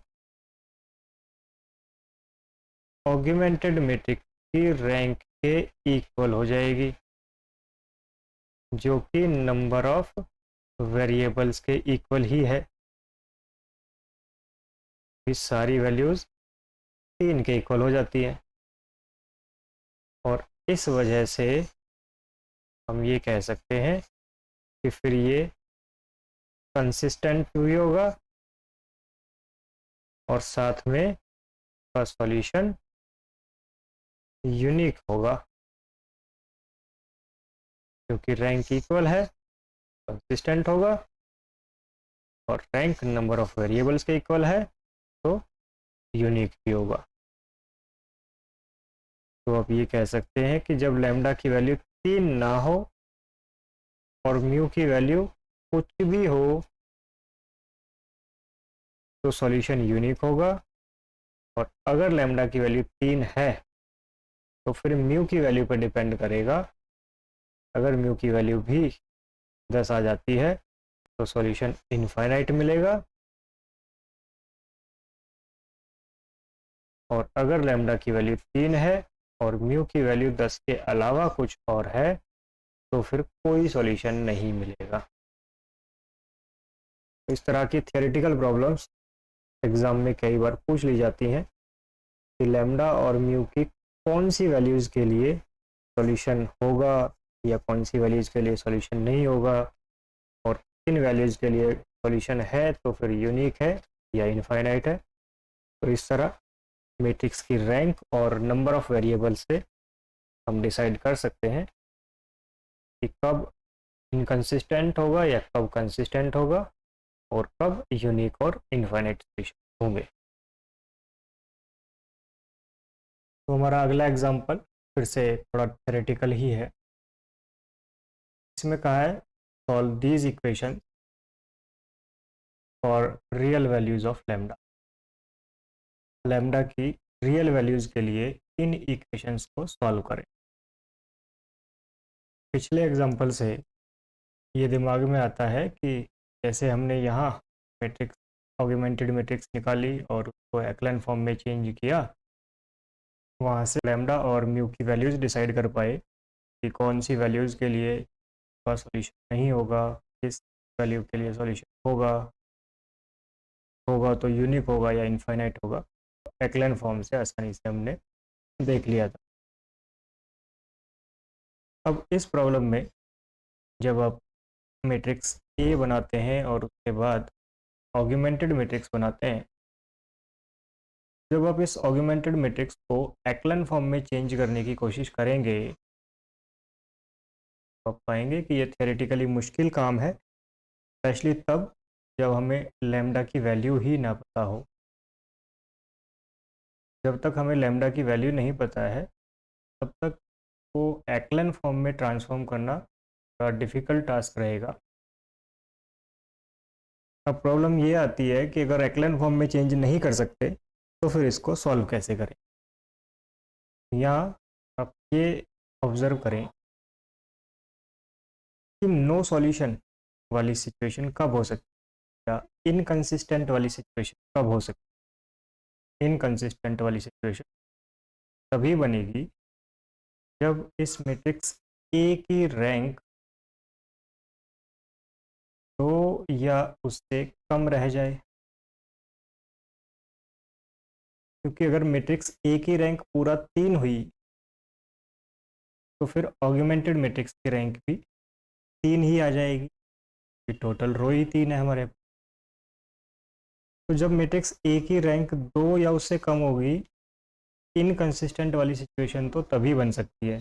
Speaker 1: ऑगमेंटेड मैट्रिक्स की रैंक के इक्वल हो जाएगी, जो कि नंबर ऑफ वेरिएबल्स के इक्वल ही है। इस सारी वैल्यूज 3 के इक्वल हो जाती है। और इस वजह से हम ये कह सकते हैं कि फिर ये कंसिस्टेंट भी होगा और साथ में का सॉल्यूशन यूनिक होगा, क्योंकि रैंक इक्वल है, कंसिस्टेंट होगा, और रैंक नंबर ऑफ वेरिएबल्स के इक्वल है तो यूनिक भी होगा। तो आप ये कह सकते हैं कि जब लैम्डा की वैल्यू 3 ना हो और म्यू की वैल्यू कुछ भी हो तो सॉल्यूशन यूनिक होगा, और अगर लैम्डा की वैल्यू 3 है तो फिर म्यू की वैल्यू पर डिपेंड करेगा। अगर म्यू की वैल्यू भी 10 आ जाती है तो सॉल्यूशन इनफाइनाइट मिलेगा, और अगर लैम्डा की वैल्यू 3 है और म्यू की वैल्यू 10 के अलावा कुछ और है तो फिर कोई सॉल्यूशन नहीं मिलेगा। तो इस तरह की थियोरेटिकल प्रॉब्लम्स एग्जाम में कई बार पूछ ली जाती हैं कि लैम्डा और म्यू की कौन सी वैल्यूज़ के लिए सॉल्यूशन होगा या कौन सी वैल्यूज़ के लिए सॉल्यूशन नहीं होगा, और किन वैल्यूज़ के लिए सॉल्यूशन है तो फिर यूनिक है या इनफाइनाइट है। तो इस तरह मैट्रिक्स की रैंक और नंबर ऑफ वेरिएबल से हम डिसाइड कर सकते हैं कि कब इनकंसिस्टेंट होगा या कब कंसिस्टेंट होगा, और कब यूनिक और इनफाइनाइट सॉल्यूशन होंगे। तो हमारा अगला एग्जांपल फिर से थोड़ा थ्योरेटिकल ही है। इसमें कहा है solve these equation for real values of lambda. Lambda की रियल वैल्यूज के लिए इन इक्वेशंस को सॉल्व करें। पिछले एग्जांपल से ये दिमाग में आता है कि जैसे हमने यहाँ मैट्रिक्स ऑगमेंटेड मैट्रिक्स निकाली और उसको एक्लन फॉर्म में चेंज किया, वहाँ से लैम्डा और म्यू की वैल्यूज़ डिसाइड कर पाए कि कौन सी वैल्यूज़ के लिए का सॉल्यूशन नहीं होगा, किस वैल्यू के लिए सॉल्यूशन होगा, होगा तो यूनिक होगा या इनफाइनाइट होगा। एक्लन फॉर्म से आसानी से हमने देख लिया था। अब इस प्रॉब्लम में जब आप मैट्रिक्स ए बनाते हैं और उसके बाद ऑगमेंटेड मैट्रिक्स बनाते हैं, जब आप इस ऑगमेंटेड मैट्रिक्स को एक्लन फॉर्म में चेंज करने की कोशिश करेंगे तो आप पाएंगे कि ये थियोरेटिकली मुश्किल काम है, स्पेशली तब जब हमें लैम्डा की वैल्यू ही ना पता हो। जब तक हमें लैम्डा की वैल्यू नहीं पता है तब तक वो एक्लन फॉर्म में ट्रांसफॉर्म करना थोड़ा डिफ़िकल्ट टास्क रहेगा। अब प्रॉब्लम ये आती है कि अगर एक्लन फॉर्म में चेंज नहीं कर सकते तो फिर इसको सॉल्व कैसे करें। यहाँ आप ये ऑब्ज़र्व करें कि नो सॉल्यूशन वाली सिचुएशन कब हो सकती है या इनकंसिस्टेंट वाली सिचुएशन कब हो सकती है। इनकंसिस्टेंट वाली सिचुएशन तभी बनेगी जब इस मैट्रिक्स ए की रैंक 2 या उससे कम रह जाए, क्योंकि अगर मैट्रिक्स ए की रैंक पूरा 3 हुई तो फिर ऑगमेंटेड मैट्रिक्स की रैंक भी 3 ही आ जाएगी, टोटल रो ही 3 है हमारे। तो जब मैट्रिक्स ए की रैंक 2 या उससे कम होगी, इनकंसिस्टेंट वाली सिचुएशन तो तभी बन सकती है।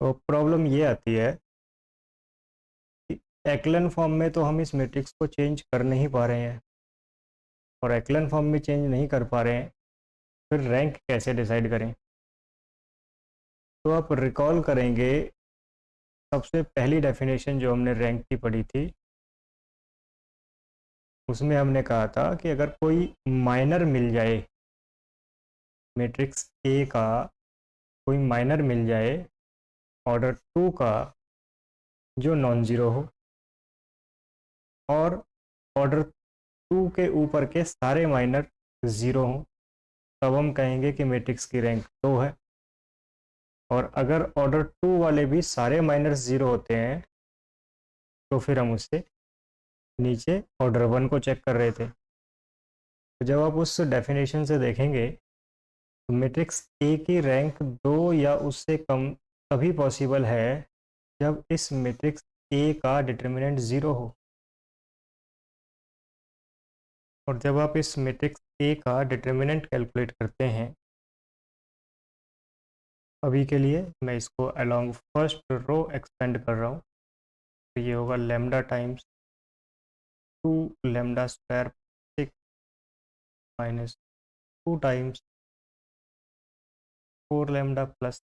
Speaker 1: तो प्रॉब्लम ये आती है कि एक्लन फॉर्म में तो हम इस मैट्रिक्स को चेंज कर नहीं पा रहे हैं, और एक्लन फॉर्म में चेंज नहीं कर पा रहे हैं, फिर रैंक कैसे डिसाइड करें। तो आप रिकॉल करेंगे सबसे पहली डेफिनेशन जो हमने रैंक की पढ़ी थी, उसमें हमने कहा था कि अगर कोई माइनर मिल जाए, मैट्रिक्स ए का कोई माइनर मिल जाए ऑर्डर 2 का जो नॉन ज़ीरो हो, और ऑर्डर 2 के ऊपर के सारे माइनर ज़ीरो हों, तब हम कहेंगे कि मैट्रिक्स की रैंक 2 है। और अगर ऑर्डर 2 वाले भी सारे माइनर्स ज़ीरो होते हैं तो फिर हम उससे नीचे ऑर्डर 1 को चेक कर रहे थे। तो जब आप उस डेफिनेशन से देखेंगे तो मैट्रिक्स ए की रैंक 2 या उससे कम तभी पॉसिबल है जब इस मैट्रिक्स ए का डिटर्मिनेंट 0 हो। और जब आप इस मैट्रिक्स ए का डिटर्मिनेंट कैलकुलेट करते हैं, अभी के लिए मैं इसको अलोंग फर्स्ट रो एक्सपेंड कर रहा हूँ, तो ये होगा lambda times 2 lambda square 6 minus 2 times 4 lambda plus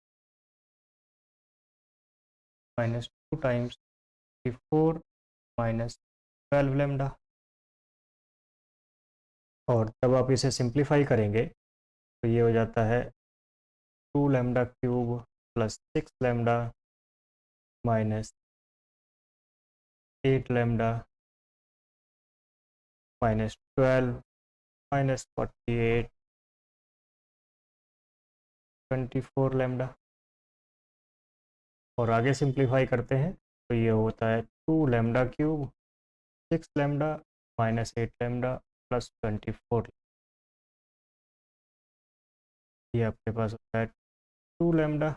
Speaker 1: minus 2 times 4 minus 12 lambda. और जब आप इसे सिंप्लीफाई करेंगे तो ये हो जाता है 2 lambda cube plus 6 lambda minus 8 lambda minus 12 minus 48 24 lambda. और आगे सिंप्लीफाई करते हैं तो ये होता है 2 lambda cube 6 lambda minus 8 lambda plus 24। ये आपके पास होता है 2 लेमडा,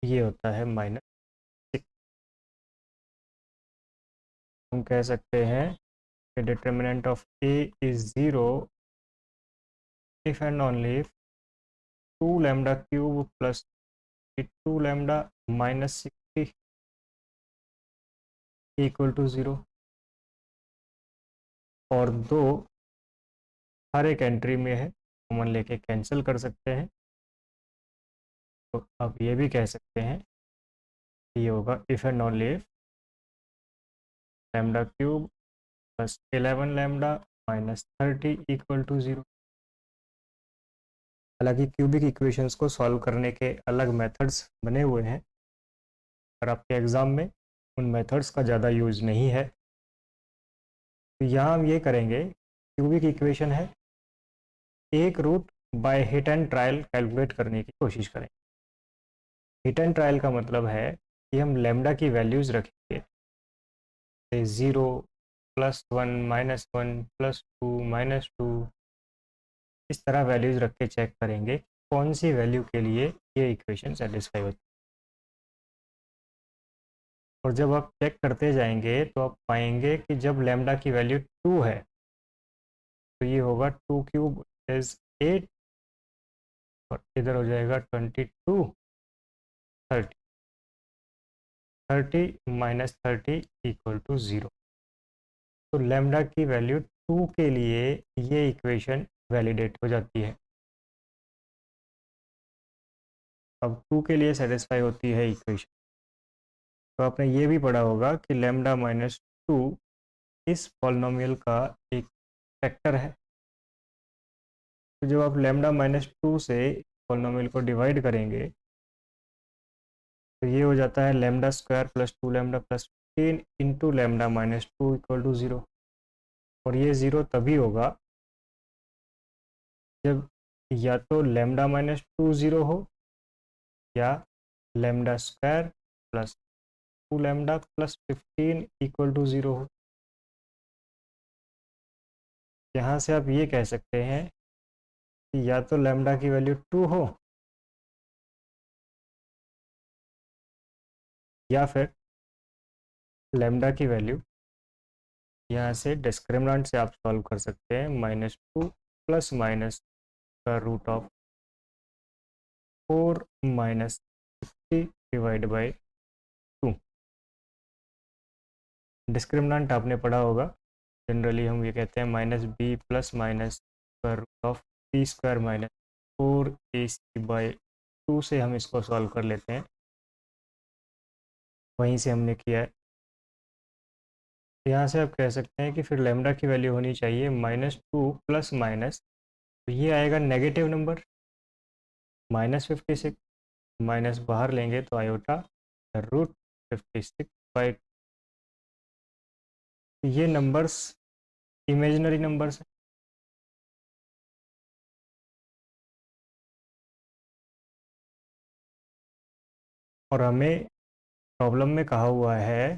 Speaker 1: ये होता है माइनस 6। हम कह सकते हैं कि determinant of A is 0 if and only if 2 lambda cube plus 2 lambda minus 60 equal to 0। और दो हर एक एंट्री में है, कॉमन लेके कैंसिल कर सकते हैं। तो अब ये भी कह सकते हैं कि ये होगा if and only if lambda cube plus 11 lambda minus 30 equal to 0। हालांकि क्यूबिक इक्वेशंस को सॉल्व करने के अलग मेथड्स बने हुए हैं, पर आपके एग्ज़ाम में उन मेथड्स का ज़्यादा यूज़ नहीं है। तो यहाँ हम ये करेंगे, क्यूबिक इक्वेशन है, एक root by hit and trial calculate करने की कोशिश करें। हिट एंड ट्रायल का मतलब है कि हम लैम्डा की वैल्यूज़ रखेंगे, 0 +1 -1 +2 -2, इस तरह वैल्यूज़ रख के चेक करेंगे कौन सी वैल्यू के लिए ये इक्वेशन सेटिस्फाई होती है। और जब आप चेक करते जाएंगे तो आप पाएंगे कि जब लैम्डा की वैल्यू 2 है तो ये होगा 2 क्यूब इज 8 और इधर हो जाएगा 22 30 30 माइनस 30 इक्वल टू 0। तो लैम्डा की वैल्यू 2 के लिए ये इक्वेशन वैलिडेट हो जाती है। अब 2 के लिए सेटिस्फाई होती है इक्वेशन। तो आपने ये भी पढ़ा होगा कि लैम्डा माइनस 2 इस पॉलिनोमियल का एक फैक्टर है। तो जब आप लैम्डा माइनस 2 से पॉलिनोमियल को डिवाइड करेंगे तो ये हो जाता है lambda square plus 2 lambda plus 15 into lambda minus 2 equal to 0। और ये 0 तभी होगा जब या तो लैम्डा माइनस 2 0 हो या lambda square plus 2 lambda plus 15 equal to 0 हो। यहाँ से आप ये कह सकते हैं कि या तो लैम्डा की वैल्यू 2 हो या फिर लैम्डा की वैल्यू, यहाँ से डिस्क्रिमिनेंट से आप सॉल्व कर सकते हैं, -2 प्लस माइनस का root of 4 minus 60 divide by 2। Discriminant आपने पढ़ा होगा, जनरली हम ये कहते हैं -b प्लस माइनस का root of b square minus 4ac by 2 से हम इसको सॉल्व कर लेते हैं। वहीं से हमने किया है। यहाँ से आप कह सकते हैं कि फिर लैम्डा की वैल्यू होनी चाहिए -2 प्लस माइनस, तो ये आएगा नेगेटिव नंबर -56, माइनस बाहर लेंगे तो आयोटा रूट 56 बाई। ये नंबर्स इमेजिनरी नंबर्स हैं। और हमें प्रॉब्लम में कहा हुआ है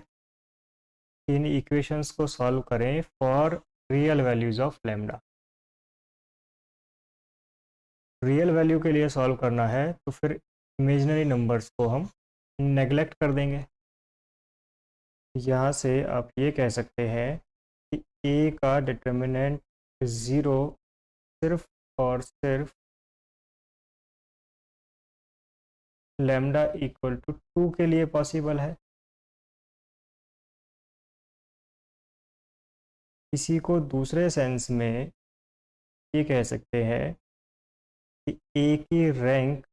Speaker 1: कि इन इक्वेशंस को सॉल्व करें for real values of lambda. Real value के लिए सॉल्व करना है तो फिर इमेजिनरी नंबर्स को हम नेगलेक्ट कर देंगे। यहाँ से आप ये कह सकते हैं कि ए का डिटर्मिनेंट 0 सिर्फ और सिर्फ लैम्डा इक्वल टू 2 के लिए पॉसिबल है। इसी को दूसरे सेंस में ये कह सकते हैं कि ए की रैंक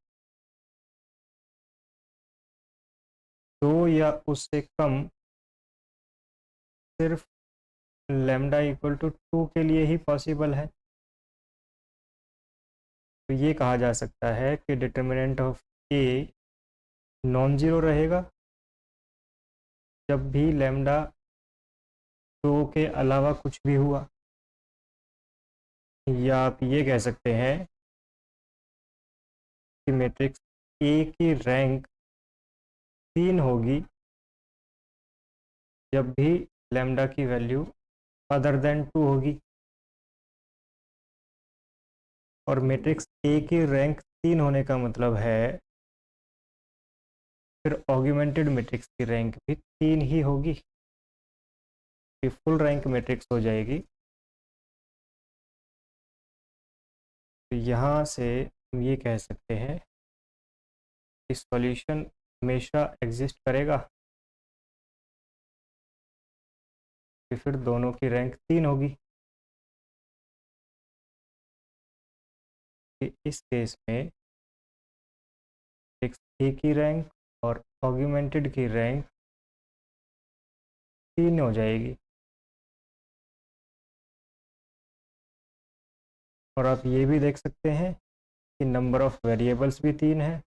Speaker 1: 2 या उससे कम सिर्फ लैम्डा इक्वल टू 2 के लिए ही पॉसिबल है। तो ये कहा जा सकता है कि determinant of a non zero रहेगा जब भी लैम्डा 2 के अलावा कुछ भी हुआ। या आप ये कह सकते हैं कि मैट्रिक्स ए की रैंक 3 होगी जब भी लैम्डा की वैल्यू अदर देन 2 होगी, और मैट्रिक्स ए की रैंक 3 होने का मतलब है फिर ऑग्यूमेंटेड मैट्रिक्स की रैंक भी 3 ही होगी, कि फुल रैंक मैट्रिक्स हो जाएगी। तो यहाँ से हम ये कह सकते हैं कि सॉल्यूशन हमेशा एग्जिस्ट करेगा, कि फिर दोनों की रैंक 3 होगी। कि इस केस में मैट्रिक्स ए की रैंक और ऑग्यूमेंटेड की रैंक 3 हो जाएगी। और आप ये भी देख सकते हैं कि नंबर ऑफ वेरिएबल्स भी 3 है।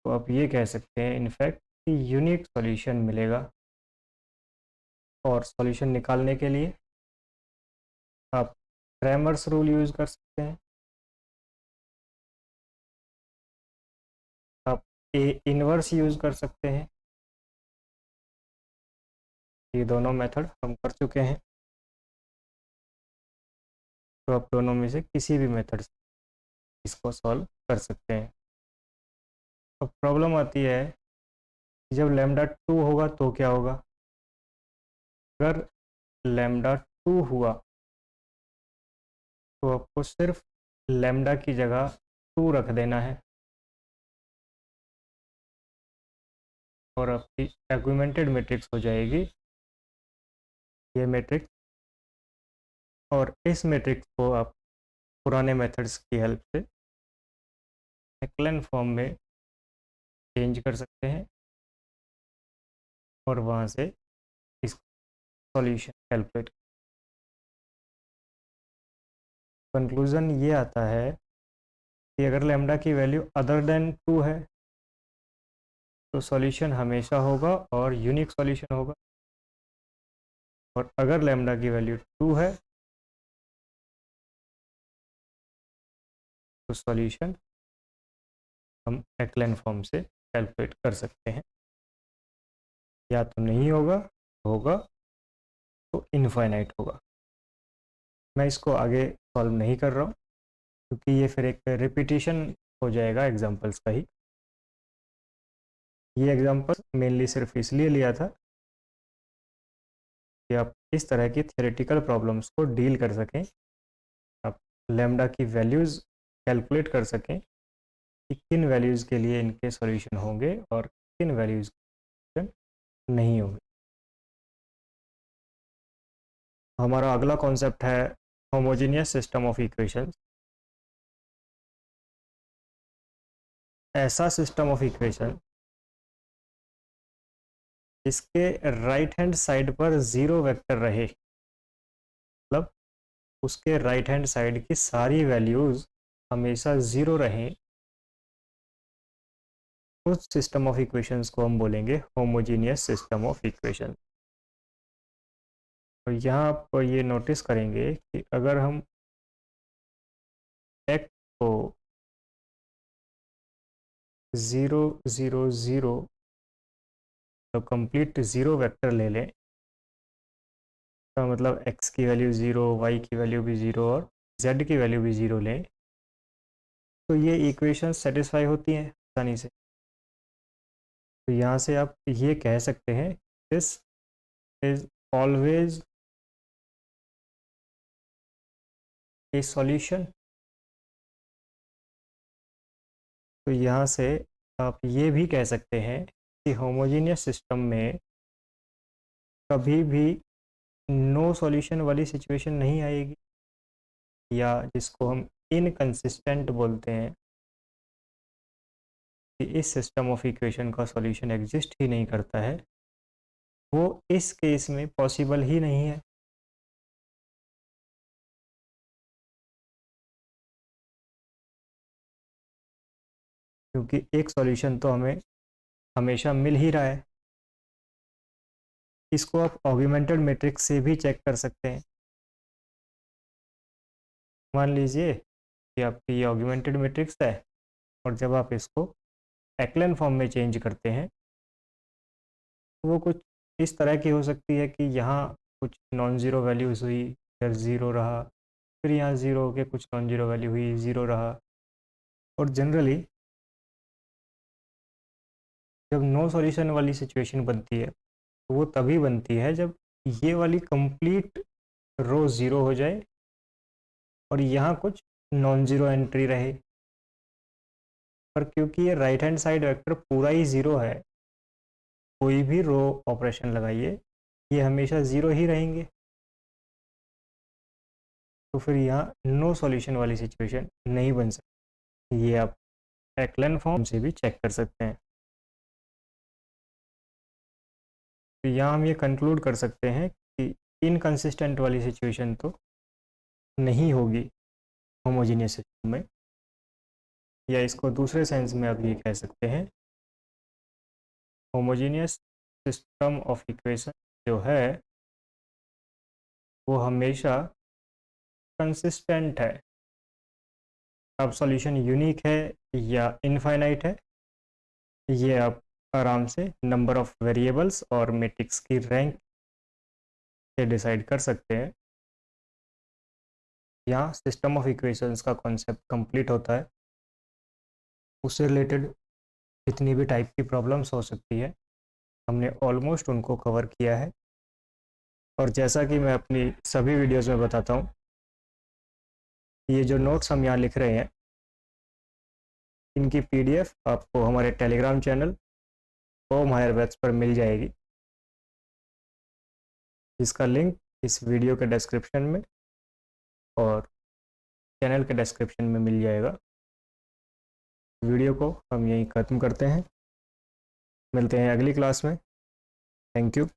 Speaker 1: तो आप ये कह सकते हैं इनफैक्ट कि यूनिक सॉल्यूशन मिलेगा। और सॉल्यूशन निकालने के लिए आप क्रैमर्स रूल यूज़ कर सकते हैं। आप ए इनवर्स यूज़ कर सकते हैं। ये दोनों मेथड हम कर चुके हैं। तो आप दोनों में से किसी भी मेथड से इसको सॉल्व कर सकते हैं। अब प्रॉब्लम आती है कि जब लैम्डा 2 होगा तो क्या होगा। अगर लैम्डा 2 हुआ तो आपको सिर्फ लैम्डा की जगह 2 रख देना है, और आपकी एग्रीमेंटेड मैट्रिक्स हो जाएगी ये मैट्रिक्स। और इस मैट्रिक्स को आप पुराने मेथड्स की हेल्प से एक्लन फॉर्म में चेंज कर सकते हैं, और वहाँ से इस सॉल्यूशन कैलकुलेट। कंक्लूज़न ये आता है कि अगर लैम्डा की वैल्यू अदर देन 2 है तो सॉल्यूशन हमेशा होगा और यूनिक सॉल्यूशन होगा, और अगर लैम्डा की वैल्यू 2 है तो सॉल्यूशन हम एक्लन फॉर्म से कैलकुलेट कर सकते हैं। या तो नहीं होगा, होगा तो इनफाइनाइट होगा। मैं इसको आगे सॉल्व नहीं कर रहा हूँ क्योंकि ये फिर एक रिपीटिशन हो जाएगा एग्जांपल्स का ही। ये एग्जांपल मेनली सिर्फ इसलिए लिया था कि आप इस तरह की थ्योरेटिकल प्रॉब्लम्स को डील कर सकें, आप लैम्डा की वैल्यूज़ कैलकुलेट कर सकें कि किन वैल्यूज़ के लिए इनके सॉल्यूशन होंगे और किन वैल्यूज़ नहीं होंगे। हमारा अगला कॉन्सेप्ट है होमोजेनियस सिस्टम ऑफ इक्वेशंस। ऐसा सिस्टम ऑफ इक्वेशन जिसके राइट हैंड साइड पर ज़ीरो वेक्टर रहे, मतलब उसके राइट हैंड साइड की सारी वैल्यूज़ हमेशा ज़ीरो रहें, उस सिस्टम ऑफ इक्वेशंस को हम बोलेंगे होमोजेनियस सिस्टम ऑफ इक्वेशन। तो यहाँ आप ये नोटिस करेंगे कि अगर हम x को 0 0 0 तो कंप्लीट ज़ीरो वेक्टर ले लें, तो मतलब x की वैल्यू 0, y की वैल्यू भी 0 और z की वैल्यू भी 0 लें, तो ये इक्वेशन सेटिस्फाई होती हैं आसानी से। तो यहाँ से आप ये कह सकते हैं this is always a solution. तो यहाँ से आप ये भी कह सकते हैं कि होमोजेनियस सिस्टम में कभी भी नो सॉल्यूशन वाली सिचुएशन नहीं आएगी, या जिसको हम इनकंसिस्टेंट बोलते हैं कि इस सिस्टम ऑफ इक्वेशन का सॉल्यूशन एग्जिस्ट ही नहीं करता है, वो इस केस में पॉसिबल ही नहीं है। क्योंकि एक सॉल्यूशन तो हमें हमेशा मिल ही रहा है। इसको आप ऑगमेंटेड मैट्रिक्स से भी चेक कर सकते हैं। मान लीजिए कि आपकी ये ऑगमेंटेड मैट्रिक्स है और जब आप इसको एक्लन फॉर्म में चेंज करते हैं तो वो कुछ इस तरह की हो सकती है कि यहाँ कुछ नॉन ज़ीरो वैल्यूज़ हुई, फिर ज़ीरो रहा, फिर यहाँ ज़ीरो हो के कुछ नॉन ज़ीरो वैल्यू हुई, ज़ीरो रहा। और जनरली जब नो सॉल्यूशन वाली सिचुएशन बनती है तो वो तभी बनती है जब ये वाली कंप्लीट रो ज़ीरो हो जाए और यहाँ कुछ नॉन ज़ीरो एंट्री रहे। पर क्योंकि ये राइट हैंड साइड वेक्टर पूरा ही ज़ीरो है, कोई भी रो ऑपरेशन लगाइए ये हमेशा ज़ीरो ही रहेंगे। तो फिर यहाँ नो सॉल्यूशन वाली सिचुएशन नहीं बन सकती। ये आप एक्लन फॉर्म से भी चेक कर सकते हैं। तो यहाँ हम ये कंक्लूड कर सकते हैं कि इनकंसिस्टेंट वाली सिचुएशन तो नहीं होगी होमोजीनियस सिस्टम में, या इसको दूसरे सेंस में आप ये कह सकते हैं होमोजीनियस सिस्टम ऑफ इक्वेशन जो है वो हमेशा कंसिस्टेंट है। अब सॉल्यूशन यूनिक है या इनफाइनाइट है ये आप आराम से नंबर ऑफ वेरिएबल्स और मैट्रिक्स की रैंक से डिसाइड कर सकते हैं। यहाँ सिस्टम ऑफ इक्वेशंस का कॉन्सेप्ट कंप्लीट होता है। उससे रिलेटेड जितनी भी टाइप की प्रॉब्लम्स हो सकती है हमने ऑलमोस्ट उनको कवर किया है। और जैसा कि मैं अपनी सभी वीडियोस में बताता हूँ, ये जो नोट्स हम यहाँ लिख रहे हैं इनकी पीडीएफ आपको हमारे Telegram channel home higher batch पर मिल जाएगी, जिसका लिंक इस वीडियो के डिस्क्रिप्शन में और चैनल के डिस्क्रिप्शन में मिल जाएगा। वीडियो को हम यहीं ख़त्म करते हैं, मिलते हैं अगली क्लास में। Thank you.